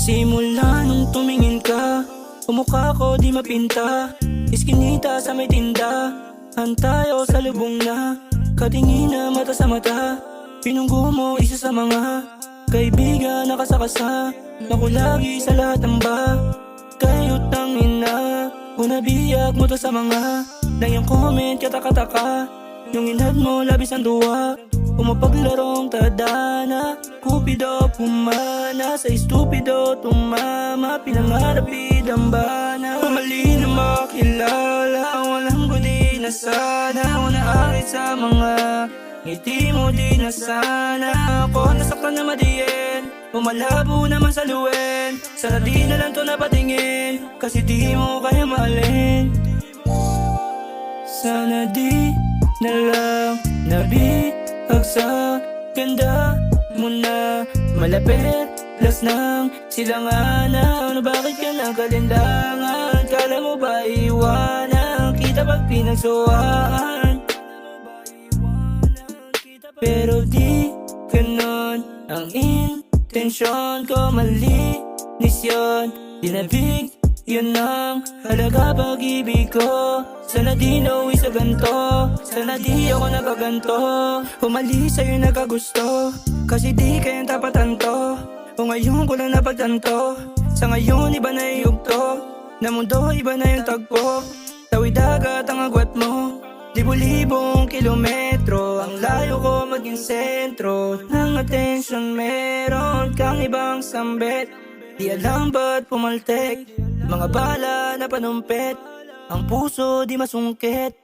Simula nung tumingin ka, umukha ko di mapinta. Iskinita sa may tinda, antayo sa lubong na. Katingin na mata sa mata, pinunggo mo isa sa mga kaibigan na kasakasa. Naku lagi sa lahat ng ba, kayot ng ina. Unabiyag mo to sa mga na yung comment kataka-taka. Yung inad mo labis ang duwa, umapaglarong tadana. Kupido pumana, sa estupido tumama. Pinangarap idambana, pumali na makilala. Walang kundi na sana, unaakit sa mga ngiti mo di na sana. Ako nasaktan na madiin, umalabo naman sa luwen. Sana di na lang to napatingin, kasi di mo kaya mahalin. Sana di na lang nabihag sa ganda mo na malapit. Last nang silanganan, ano bakit ka nagkalindangan? Kala mo ba iwanan kita pag pinagsuhaan? Pero di ganon ang intensyon ko, malinis yun. Dinabig yun ang halaga pag-ibig ko. Sana di nauwi sa ganto, sana di ako nagaganto. Umalis sa'yo nagkagusto, kasi di kayang tapatan to. O ngayon ko lang napagtanto, sa ngayon iba na iyugto. Na mundo iba na yung tagpo, tawid dagat ang agwat mo. Libo-libong kilometro, ang layo ko maging sentro ng atensyon. Meron kang ibang sambet, di alam ba't pumaltek. Mga bala na panumpet, ang puso di masungkit.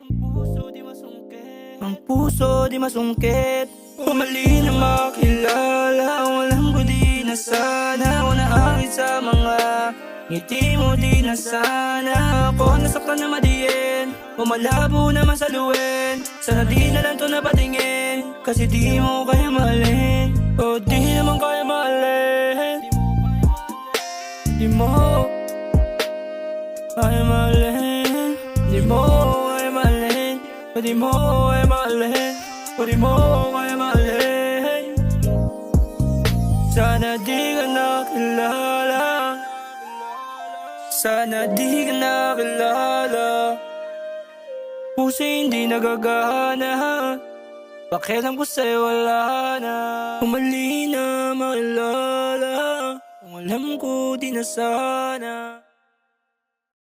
Ang puso di masungkit. Pumali na makilala, walang budi na sana. Unaakit sa mga ngiti mo di na sana. Ako nasaktan na madiin, umalabo naman sa luwen. Sana di na lang to napatingin, kasi di mo kaya mahalin. O di naman kaya mahalin, di mo kaya mahalin, di mo kaya mahalin. O di mo kaya mahalin, o di mo kaya mahalin. Sana di ka nakilala, sana di ka nakilala. Puso hindi nagagana, pakialam ko sa'yo wala na. Umali na makilala, kung alam ko di na sana.